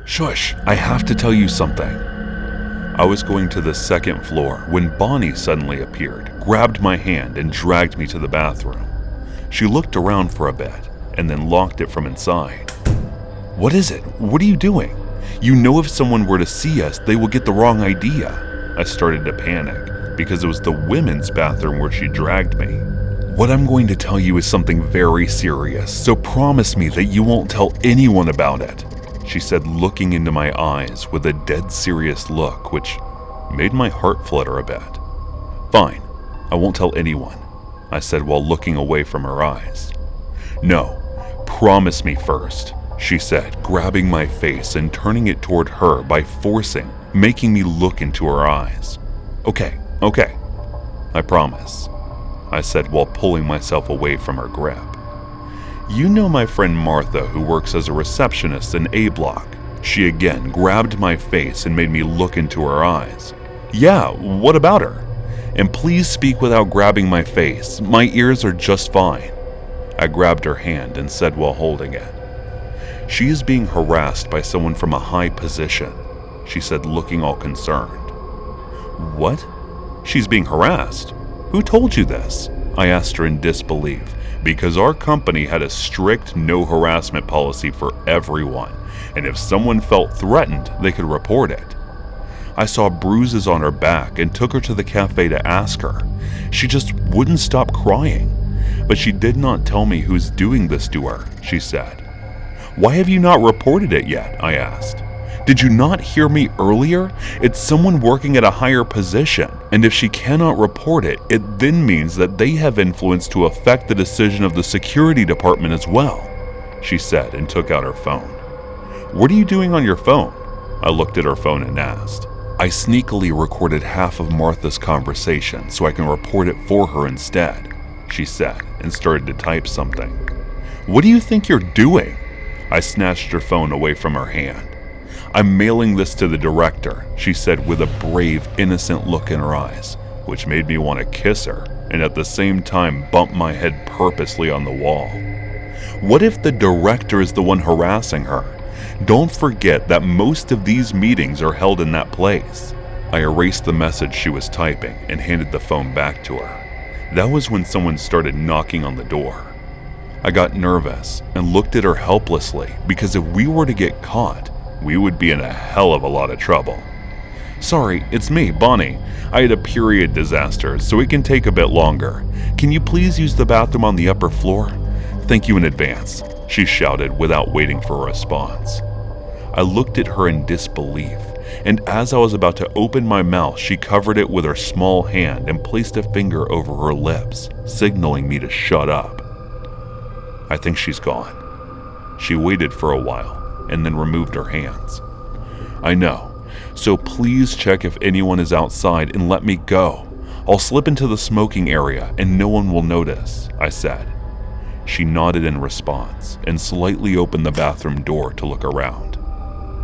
Shush, I have to tell you something. I was going to the second floor when Bonnie suddenly appeared, grabbed my hand, and dragged me to the bathroom. She looked around for a bit and then locked it from inside. What is it? What are you doing? You know if someone were to see us, they will get the wrong idea. I started to panic because it was the women's bathroom where she dragged me. What I'm going to tell you is something very serious, so promise me that you won't tell anyone about it, she said, looking into my eyes with a dead serious look, which made my heart flutter a bit. Fine, I won't tell anyone, I said while looking away from her eyes. No, promise me first, she said, grabbing my face and turning it toward her by making me look into her eyes. Okay, I promise, I said while pulling myself away from her grip. You know my friend Martha, who works as a receptionist in A block. She again grabbed my face and made me look into her eyes. Yeah, what about her? And please speak without grabbing my face. My ears are just fine. I grabbed her hand and said while holding it. She is being harassed by someone from a high position, she said, looking all concerned. What? She's being harassed? Who told you this? I asked her in disbelief, because our company had a strict no harassment policy for everyone, and if someone felt threatened, they could report it. I saw bruises on her back and took her to the cafe to ask her. She just wouldn't stop crying, but she did not tell me who's doing this to her, she said. Why have you not reported it yet? I asked. Did you not hear me earlier? It's someone working at a higher position, and if she cannot report it, it then means that they have influence to affect the decision of the security department as well, she said and took out her phone. What are you doing on your phone? I looked at her phone and asked. I sneakily recorded half of Martha's conversation so I can report it for her instead, she said and started to type something. What do you think you're doing? I snatched her phone away from her hand. I'm mailing this to the director, she said with a brave, innocent look in her eyes, which made me want to kiss her and at the same time bump my head purposely on the wall. What if the director is the one harassing her? Don't forget that most of these meetings are held in that place. I erased the message she was typing and handed the phone back to her. That was when someone started knocking on the door. I got nervous and looked at her helplessly because if we were to get caught, we would be in a hell of a lot of trouble. Sorry, it's me, Bonnie. I had a period disaster, so it can take a bit longer. Can you please use the bathroom on the upper floor? Thank you in advance, she shouted without waiting for a response. I looked at her in disbelief, and as I was about to open my mouth, she covered it with her small hand and placed a finger over her lips, signaling me to shut up. I think she's gone. She waited for a while and then removed her hands. I know, so please check if anyone is outside and let me go. I'll slip into the smoking area and no one will notice, I said. She nodded in response and slightly opened the bathroom door to look around.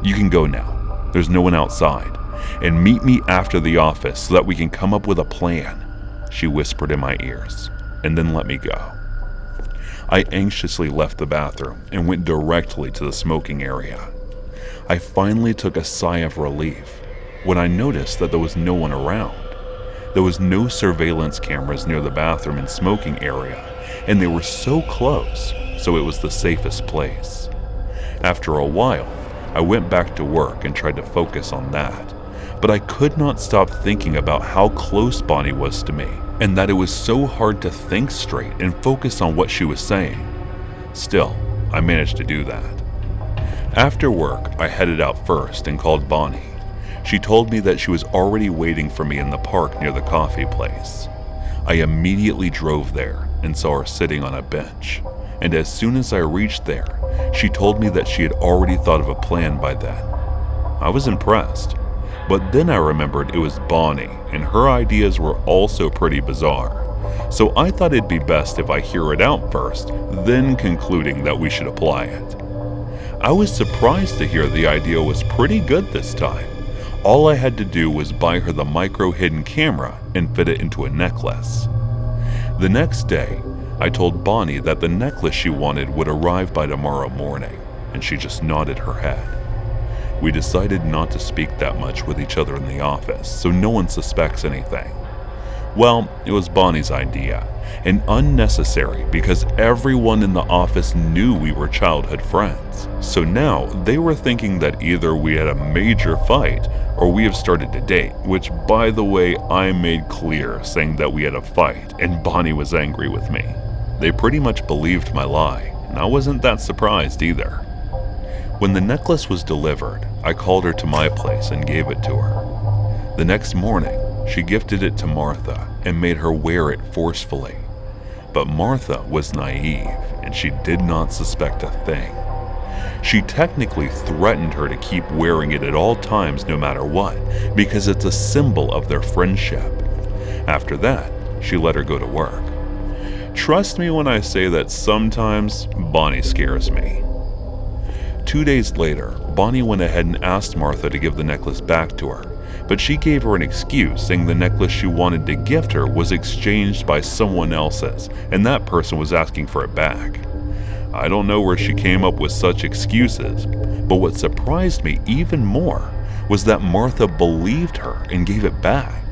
You can go now. There's no one outside. And meet me after the office so that we can come up with a plan, she whispered in my ears, and then let me go. I anxiously left the bathroom and went directly to the smoking area. I finally took a sigh of relief when I noticed that there was no one around. There was no surveillance cameras near the bathroom and smoking area, and they were so close, so it was the safest place. After a while, I went back to work and tried to focus on that, but I could not stop thinking about how close Bonnie was to me, and that it was so hard to think straight and focus on what she was saying. Still, I managed to do that. After work, I headed out first and called Bonnie. She told me that she was already waiting for me in the park near the coffee place. I immediately drove there and saw her sitting on a bench, and as soon as I reached there, she told me that she had already thought of a plan by then. I was impressed. But then I remembered it was Bonnie, and her ideas were also pretty bizarre. So I thought it'd be best if I hear it out first, then concluding that we should apply it. I was surprised to hear the idea was pretty good this time. All I had to do was buy her the micro hidden camera and fit it into a necklace. The next day, I told Bonnie that the necklace she wanted would arrive by tomorrow morning, and she just nodded her head. We decided not to speak that much with each other in the office, so no one suspects anything. Well, it was Bonnie's idea, and unnecessary because everyone in the office knew we were childhood friends. So now they were thinking that either we had a major fight or we have started to date, which, by the way, I made clear, saying that we had a fight and Bonnie was angry with me. They pretty much believed my lie, and I wasn't that surprised either. When the necklace was delivered, I called her to my place and gave it to her. The next morning, she gifted it to Martha and made her wear it forcefully. But Martha was naive, and she did not suspect a thing. She technically threatened her to keep wearing it at all times no matter what, because it's a symbol of their friendship. After that, she let her go to work. Trust me when I say that sometimes Bonnie scares me. 2 days later, Bonnie went ahead and asked Martha to give the necklace back to her, but she gave her an excuse, saying the necklace she wanted to gift her was exchanged by someone else's, and that person was asking for it back. I don't know where she came up with such excuses, but what surprised me even more was that Martha believed her and gave it back.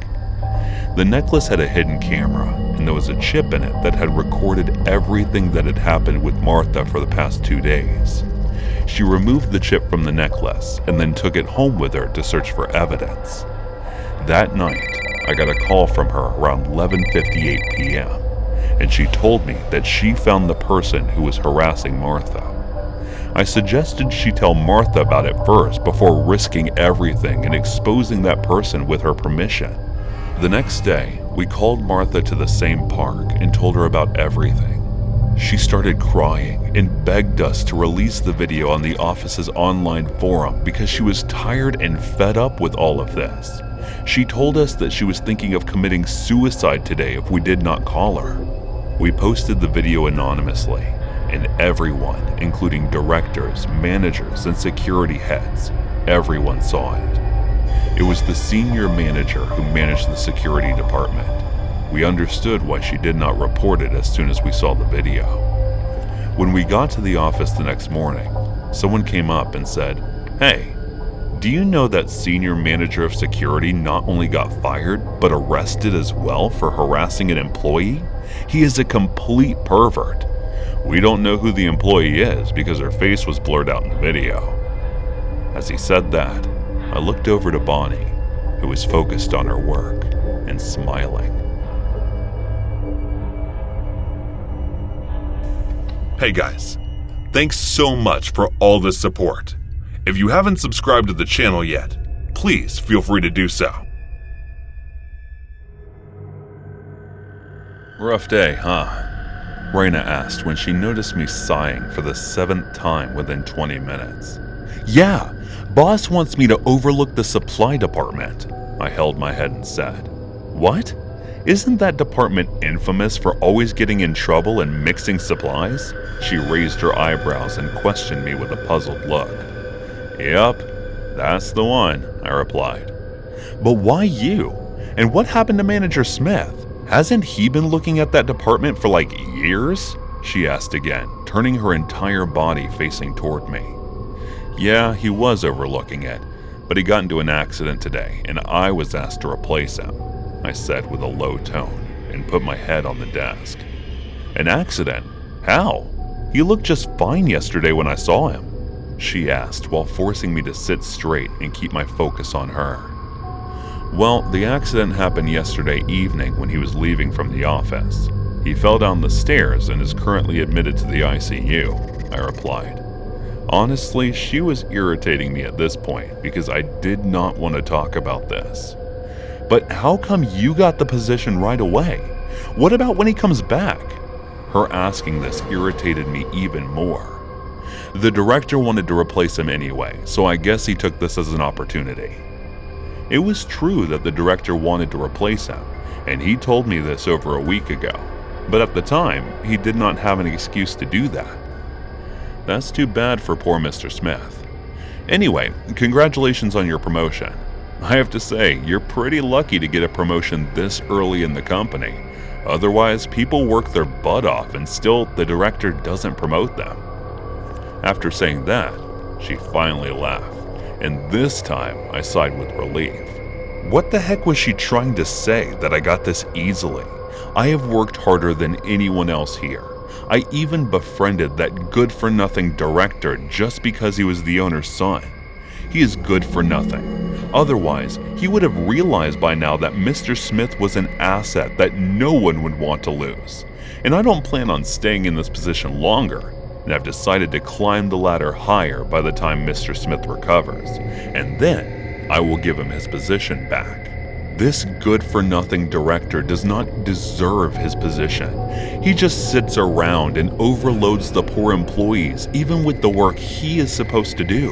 The necklace had a hidden camera, and there was a chip in it that had recorded everything that had happened with Martha for the past 2 days. She removed the chip from the necklace and then took it home with her to search for evidence. That night, I got a call from her around 11:58 p.m., and she told me that she found the person who was harassing Martha. I suggested she tell Martha about it first before risking everything and exposing that person with her permission. The next day, we called Martha to the same park and told her about everything. She started crying and begged us to release the video on the office's online forum because she was tired and fed up with all of this. She told us that she was thinking of committing suicide today if we did not call her. We posted the video anonymously, and everyone, including directors, managers, and security heads, everyone saw it. It was the senior manager who managed the security department. We understood why she did not report it as soon as we saw the video. When we got to the office the next morning, someone came up and said, "Hey, do you know that senior manager of security not only got fired, but arrested as well for harassing an employee? He is a complete pervert. We don't know who the employee is because her face was blurred out in the video." As he said that, I looked over to Bonnie, who was focused on her work and smiling. Hey guys, thanks so much for all the support. If you haven't subscribed to the channel yet, please feel free to do so. Rough day, huh? Raina asked when she noticed me sighing for the 7th time within 20 minutes. Yeah, boss wants me to overlook the supply department, I held my head and said. What? Isn't that department infamous for always getting in trouble and mixing supplies? She raised her eyebrows and questioned me with a puzzled look. Yep, that's the one, I replied. But why you? And what happened to Manager Smith? Hasn't he been looking at that department for like years? She asked again, turning her entire body facing toward me. Yeah, he was overlooking it, but he got into an accident today and I was asked to replace him, I said with a low tone and put my head on the desk. An accident? How? He looked just fine yesterday when I saw him, she asked while forcing me to sit straight and keep my focus on her. Well, the accident happened yesterday evening when he was leaving from the office. He fell down the stairs and is currently admitted to the ICU, I replied. Honestly, she was irritating me at this point because I did not want to talk about this. But how come you got the position right away? What about when he comes back? Her asking this irritated me even more. The director wanted to replace him anyway, so I guess he took this as an opportunity. It was true that the director wanted to replace him, and he told me this over a week ago. But at the time, he did not have an excuse to do that. That's too bad for poor Mr. Smith. Anyway, congratulations on your promotion. I have to say, you're pretty lucky to get a promotion this early in the company. Otherwise, people work their butt off and still the director doesn't promote them. After saying that, she finally laughed And this time, I sighed with relief. What the heck was she trying to say that I got this easily? I have worked harder than anyone else here. I even befriended that good-for-nothing director just because he was the owner's son. He is good for nothing. Otherwise, he would have realized by now that Mr. Smith was an asset that no one would want to lose. And I don't plan on staying in this position longer, and I've decided to climb the ladder higher by the time Mr. Smith recovers, and then I will give him his position back. This good-for-nothing director does not deserve his position. He just sits around and overloads the poor employees, even with the work he is supposed to do.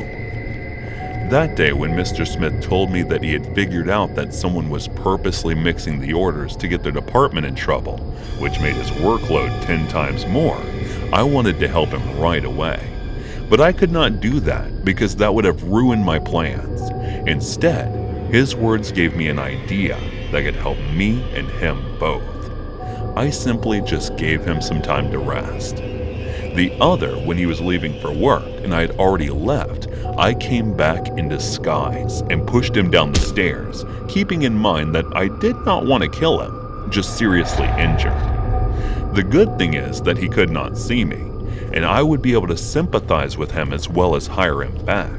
That day when Mr. Smith told me that he had figured out that someone was purposely mixing the orders to get their department in trouble, which made his workload 10 times more, I wanted to help him right away. But I could not do that because that would have ruined my plans. Instead, his words gave me an idea that could help me and him both. I simply just gave him some time to rest. The other, when he was leaving for work and I had already left, I came back in disguise and pushed him down the stairs, keeping in mind that I did not want to kill him, just seriously injured. The good thing is that he could not see me, and I would be able to sympathize with him as well as hire him back.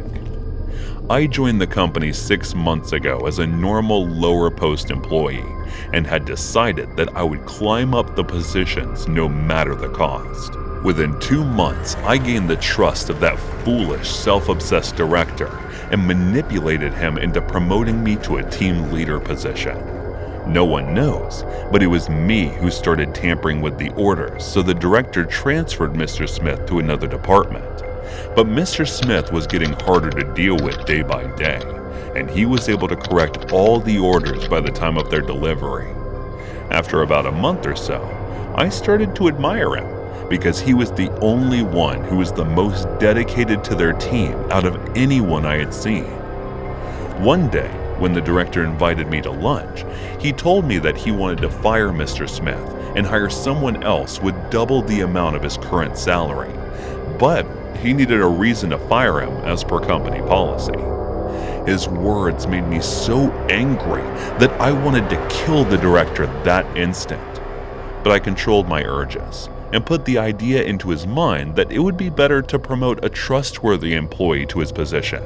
I joined the company 6 months ago as a normal lower post employee and had decided that I would climb up the positions no matter the cost. Within 2 months, I gained the trust of that foolish, self-obsessed director and manipulated him into promoting me to a team leader position. No one knows, but it was me who started tampering with the orders, so the director transferred Mr. Smith to another department. But Mr. Smith was getting harder to deal with day by day, and he was able to correct all the orders by the time of their delivery. After about a month or so, I started to admire him, because he was the only one who was the most dedicated to their team out of anyone I had seen. One day, when the director invited me to lunch, he told me that he wanted to fire Mr. Smith and hire someone else with double the amount of his current salary. But he needed a reason to fire him as per company policy. His words made me so angry that I wanted to kill the director that instant. But I controlled my urges and put the idea into his mind that it would be better to promote a trustworthy employee to his position.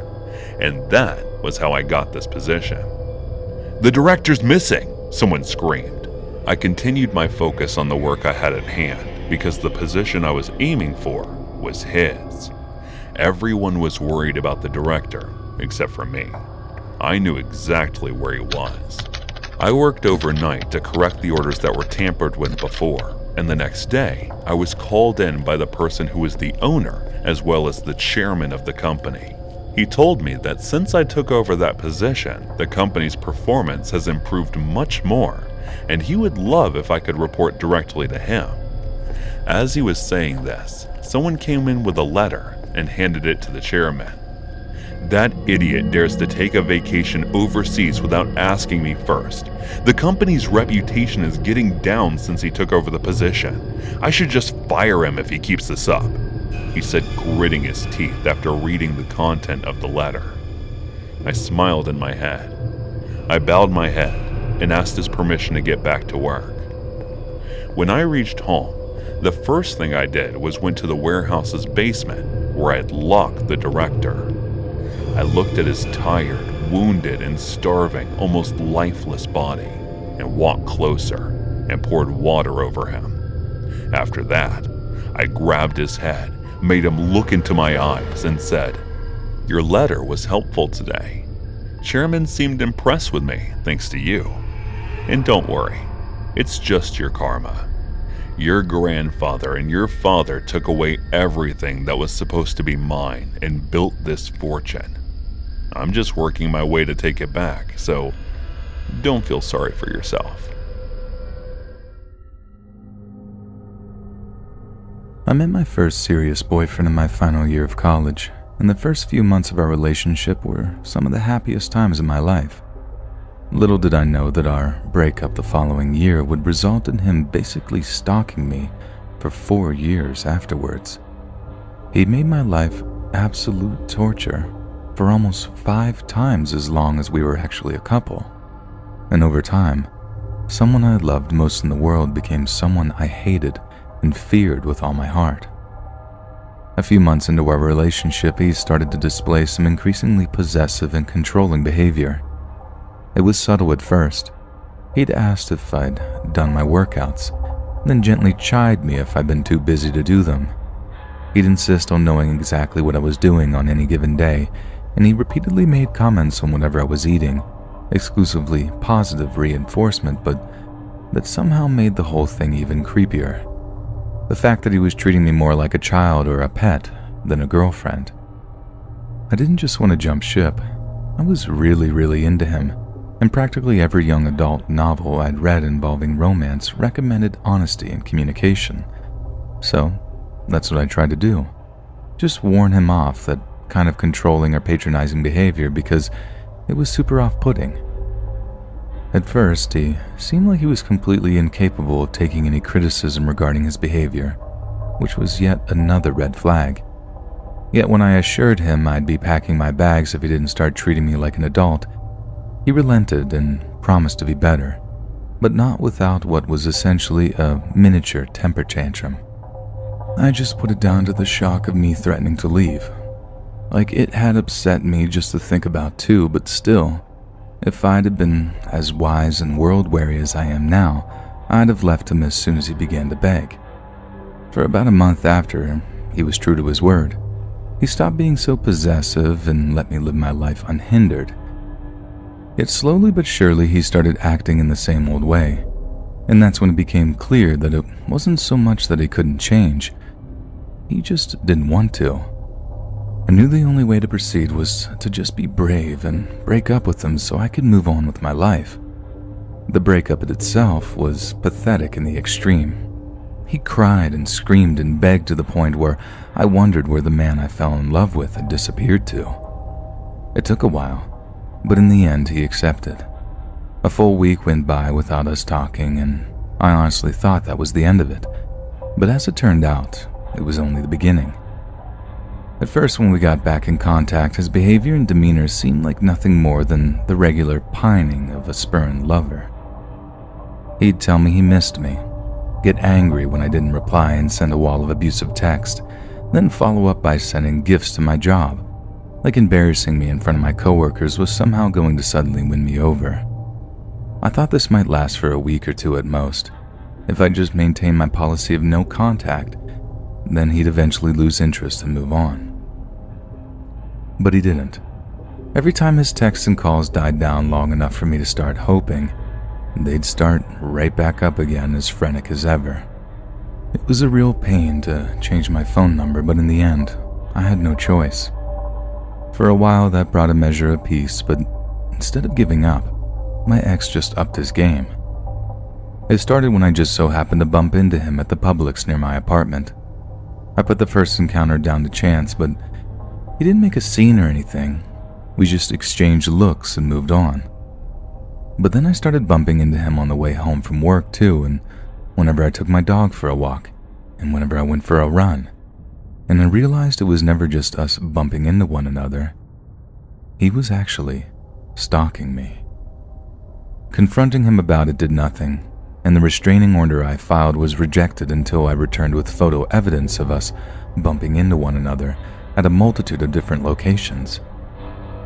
And that was how I got this position. "The director's missing!" someone screamed. I continued my focus on the work I had at hand because the position I was aiming for was his. Everyone was worried about the director, except for me. I knew exactly where he was. I worked overnight to correct the orders that were tampered with before, and the next day, I was called in by the person who was the owner as well as the chairman of the company. He told me that since I took over that position, the company's performance has improved much more, and he would love if I could report directly to him. As he was saying this, someone came in with a letter and handed it to the chairman. That idiot dares to take a vacation overseas without asking me first. The company's reputation is getting down since he took over the position. I should just fire him if he keeps this up, he said, gritting his teeth after reading the content of the letter. I smiled in my head. I bowed my head and asked his permission to get back to work. When I reached home, the first thing I did was went to the warehouse's basement where I had locked the director. I looked at his tired, wounded, and starving, almost lifeless body and walked closer and poured water over him. After that, I grabbed his head, made him look into my eyes, and said, "Your letter was helpful today. Chairman seemed impressed with me, thanks to you. And don't worry, it's just your karma. Your grandfather and your father took away everything that was supposed to be mine and built this fortune. I'm just working my way to take it back, so don't feel sorry for yourself." I met my first serious boyfriend in my final year of college, and the first few months of our relationship were some of the happiest times of my life. Little did I know that our breakup the following year would result in him basically stalking me for 4 years afterwards. He made my life absolute torture, for almost 5 times as long as we were actually a couple. And over time, someone I loved most in the world became someone I hated and feared with all my heart. A few months into our relationship, he started to display some increasingly possessive and controlling behavior. It was subtle at first. He'd asked if I'd done my workouts, then gently chide me if I'd been too busy to do them. He'd insist on knowing exactly what I was doing on any given day, and he repeatedly made comments on whatever I was eating, exclusively positive reinforcement, but that somehow made the whole thing even creepier. The fact that he was treating me more like a child or a pet than a girlfriend. I didn't just want to jump ship. I was really into him, and practically every young adult novel I'd read involving romance recommended honesty and communication. So, that's what I tried to do. Just warn him off that kind of controlling or patronizing behavior because it was super off-putting. At first, he seemed like he was completely incapable of taking any criticism regarding his behavior, which was yet another red flag. Yet when I assured him I'd be packing my bags if he didn't start treating me like an adult, he relented and promised to be better, but not without what was essentially a miniature temper tantrum. I just put it down to the shock of me threatening to leave. Like it had upset me just to think about too, but still, if I'd have been as wise and world-weary as I am now, I'd have left him as soon as he began to beg. For about a month after, he was true to his word. He stopped being so possessive and let me live my life unhindered. Yet slowly but surely he started acting in the same old way, and that's when it became clear that it wasn't so much that he couldn't change, he just didn't want to. I knew the only way to proceed was to just be brave and break up with him so I could move on with my life. The breakup itself was pathetic in the extreme. He cried and screamed and begged to the point where I wondered where the man I fell in love with had disappeared to. It took a while, but in the end he accepted. A full week went by without us talking, and I honestly thought that was the end of it. But as it turned out, it was only the beginning. At first, when we got back in contact, his behavior and demeanor seemed like nothing more than the regular pining of a spurned lover. He'd tell me he missed me, get angry when I didn't reply and send a wall of abusive text, then follow up by sending gifts to my job, like embarrassing me in front of my coworkers was somehow going to suddenly win me over. I thought this might last for a week or two at most. If I just maintained my policy of no contact, then he'd eventually lose interest and move on. But he didn't. Every time his texts and calls died down long enough for me to start hoping, they'd start right back up again as frenetic as ever. It was a real pain to change my phone number, but in the end, I had no choice. For a while that brought a measure of peace, but instead of giving up, my ex just upped his game. It started when I just so happened to bump into him at the Publix near my apartment. I put the first encounter down to chance, but he didn't make a scene or anything. We just exchanged looks and moved on. But then I started bumping into him on the way home from work too, and whenever I took my dog for a walk, and whenever I went for a run. And I realized it was never just us bumping into one another. He was actually stalking me. Confronting him about it did nothing, and the restraining order I filed was rejected until I returned with photo evidence of us bumping into one another at a multitude of different locations.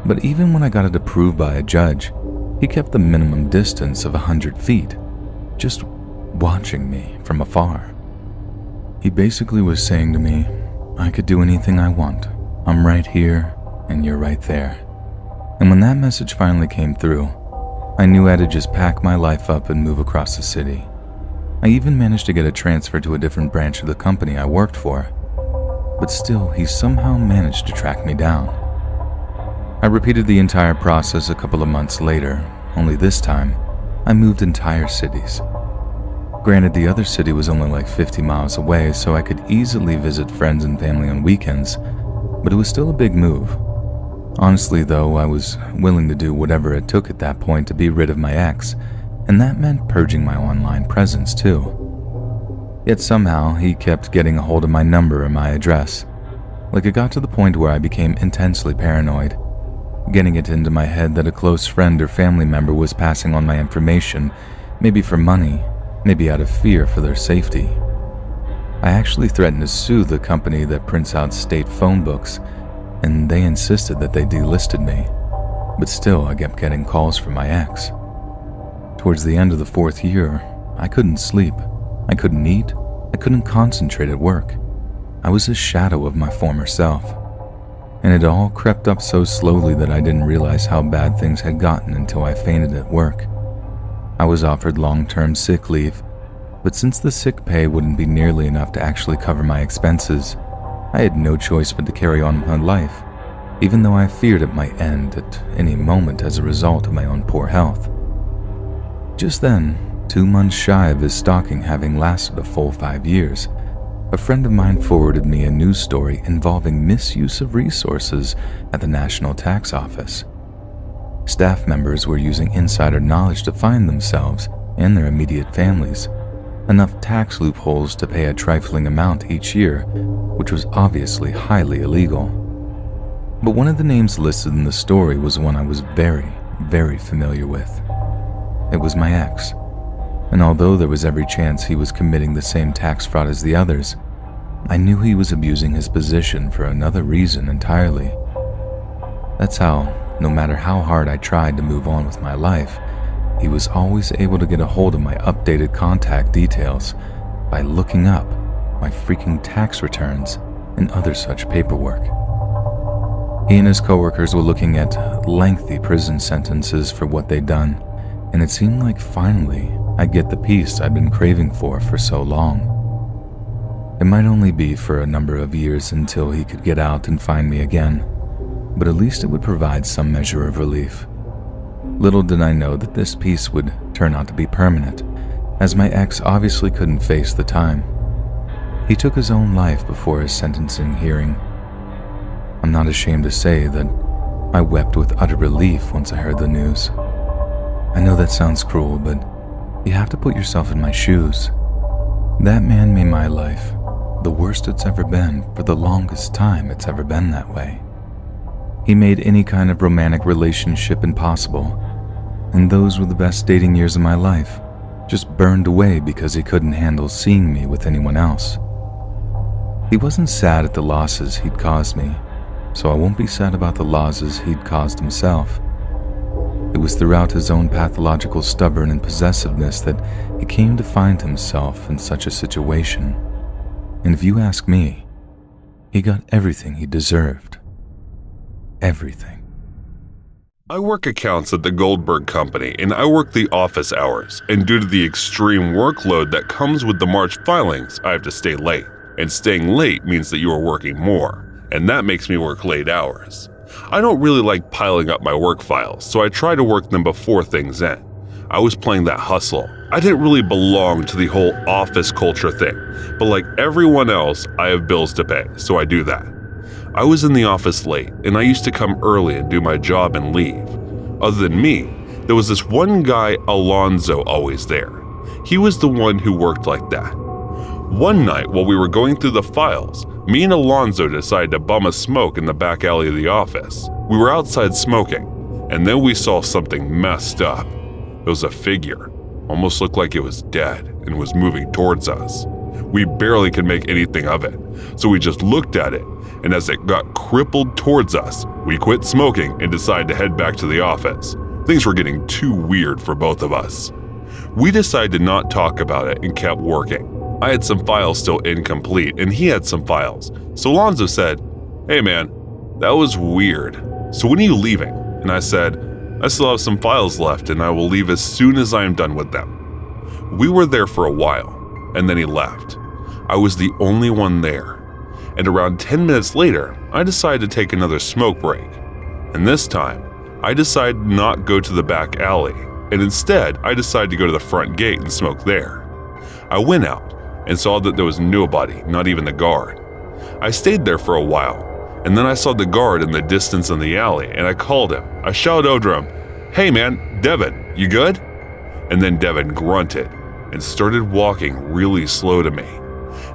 But even when I got it approved by a judge, he kept the minimum distance of 100 feet, just watching me from afar. He basically was saying to me, I could do anything I want. I'm right here, and you're right there. And when that message finally came through, I knew I had to just pack my life up and move across the city. I even managed to get a transfer to a different branch of the company I worked for. But still, he somehow managed to track me down. I repeated the entire process a couple of months later, only this time, I moved entire cities. Granted, the other city was only like 50 miles away, so I could easily visit friends and family on weekends, but it was still a big move. Honestly though, I was willing to do whatever it took at that point to be rid of my ex, and that meant purging my online presence too. Yet somehow, he kept getting a hold of my number and my address. Like it got to the point where I became intensely paranoid, getting it into my head that a close friend or family member was passing on my information, maybe for money, maybe out of fear for their safety. I actually threatened to sue the company that prints out state phone books, and they insisted that they delisted me. But still, I kept getting calls from my ex. Towards the end of the 4th year, I couldn't sleep, I couldn't eat, I couldn't concentrate at work. I was a shadow of my former self. And it all crept up so slowly that I didn't realize how bad things had gotten until I fainted at work. I was offered long-term sick leave, but since the sick pay wouldn't be nearly enough to actually cover my expenses, I had no choice but to carry on with my life, even though I feared it might end at any moment as a result of my own poor health. Just then, 2 months shy of his stalking having lasted a full 5 years, a friend of mine forwarded me a news story involving misuse of resources at the National Tax Office. Staff members were using insider knowledge to find themselves and their immediate families enough tax loopholes to pay a trifling amount each year, which was obviously highly illegal. But one of the names listed in the story was one I was very, very familiar with. It was my ex. And although there was every chance he was committing the same tax fraud as the others, I knew he was abusing his position for another reason entirely. That's how, no matter how hard I tried to move on with my life, he was always able to get a hold of my updated contact details by looking up my freaking tax returns and other such paperwork. He and his coworkers were looking at lengthy prison sentences for what they'd done, and it seemed like finally I'd get the peace I'd been craving for so long. It might only be for a number of years until he could get out and find me again, but at least it would provide some measure of relief. Little did I know that this peace would turn out to be permanent, as my ex obviously couldn't face the time. He took his own life before his sentencing hearing. I'm not ashamed to say that I wept with utter relief once I heard the news. I know that sounds cruel, but you have to put yourself in my shoes. That man made my life the worst it's ever been for the longest time it's ever been that way. He made any kind of romantic relationship impossible, and those were the best dating years of my life, just burned away because he couldn't handle seeing me with anyone else. He wasn't sad at the losses he'd caused me, so I won't be sad about the losses he'd caused himself. It was throughout his own pathological stubborn and possessiveness that he came to find himself in such a situation. And if you ask me, he got everything he deserved. Everything. I work accounts at the Goldberg Company, and I work the office hours, and due to the extreme workload that comes with the March filings, I have to stay late. And staying late means that you are working more, and that makes me work late hours. I don't really like piling up my work files, so I try to work them before things end. I was playing that hustle. I didn't really belong to the whole office culture thing, but like everyone else, I have bills to pay, so I do that. I was in the office late, and I used to come early and do my job and leave. Other than me, there was this one guy, Alonzo, always there. He was the one who worked like that. One night, while we were going through the files, me and Alonzo decided to bum a smoke in the back alley of the office. We were outside smoking, and then we saw something messed up. It was a figure, almost looked like it was dead, and was moving towards us. We barely could make anything of it, so we just looked at it, and as it got crippled towards us, we quit smoking and decided to head back to the office. Things were getting too weird for both of us. We decided to not talk about it and kept working. I had some files still incomplete, and he had some files. So Alonzo said, "Hey man, that was weird. So when are you leaving?" And I said, "I still have some files left, and I will leave as soon as I am done with them." We were there for a while, and then he left. I was the only one there. And around 10 minutes later, I decided to take another smoke break. And this time, I decided not go to the back alley, and instead, I decided to go to the front gate and smoke there. I went out and saw that there was nobody, not even the guard. I stayed there for a while, and then I saw the guard in the distance in the alley, and I called him. I shouted over him, "Hey man, Devin, you good?" And then Devin grunted and started walking really slow to me.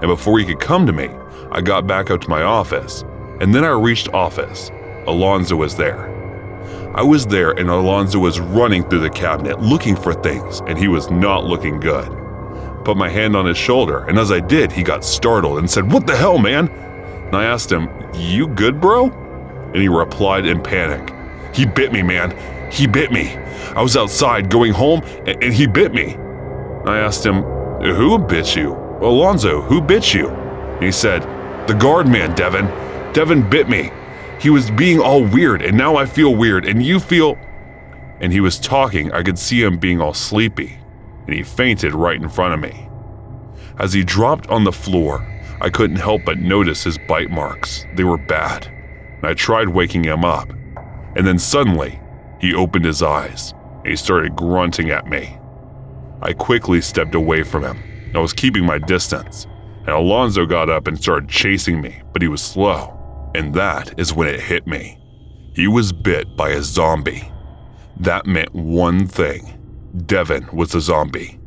And before he could come to me, I got back up to my office, and then I reached office. Alonzo was there. I was there and Alonzo was running through the cabinet looking for things, and he was not looking good. Put my hand on his shoulder, and as I did, he got startled and said, "What the hell, man?" And I asked him, "You good, bro?" And he replied in panic, "He bit me, man. He bit me. I was outside going home, and he bit me." And I asked him, "Who bit you?" "Alonzo, who bit you?" And he said, "The guard man, Devin. Devin bit me. He was being all weird, and now I feel weird, and you feel..." And he was talking, I could see him being all sleepy, and he fainted right in front of me. As he dropped on the floor, I couldn't help but notice his bite marks. They were bad, and I tried waking him up. And then suddenly, he opened his eyes, and he started grunting at me. I quickly stepped away from him. I was keeping my distance, and Alonzo got up and started chasing me, but he was slow. And that is when it hit me. He was bit by a zombie. That meant one thing. Devin was a zombie.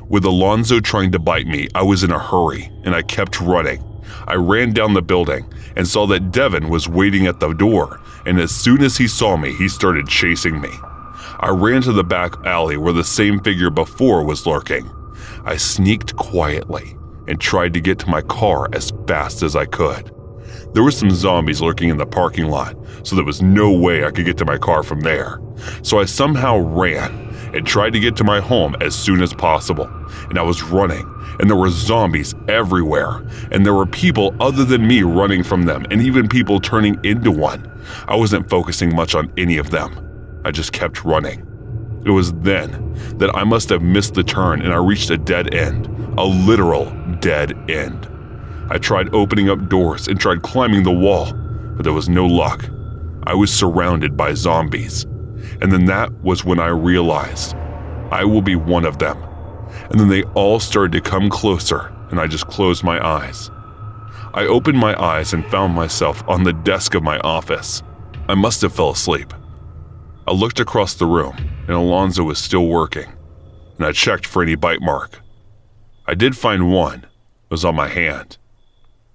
With Alonzo trying to bite me, I was in a hurry, and I kept running. I ran down the building and saw that Devin was waiting at the door, and as soon as he saw me, he started chasing me. I ran to the back alley where the same figure before was lurking. I sneaked quietly and tried to get to my car as fast as I could. There were some zombies lurking in the parking lot, so there was no way I could get to my car from there. So I somehow ran and tried to get to my home as soon as possible. And I was running, and there were zombies everywhere, and there were people other than me running from them, and even people turning into one. I wasn't focusing much on any of them. I just kept running. It was then that I must have missed the turn and I reached a dead end, a literal dead end. I tried opening up doors and tried climbing the wall, but there was no luck. I was surrounded by zombies. And then that was when I realized I will be one of them. And then they all started to come closer, and I just closed my eyes. I opened my eyes and found myself on the desk of my office. I must have fell asleep. I looked across the room, and Alonzo was still working, and I checked for any bite mark. I did find one. It was on my hand.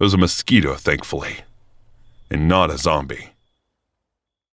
It was a mosquito, thankfully, and not a zombie.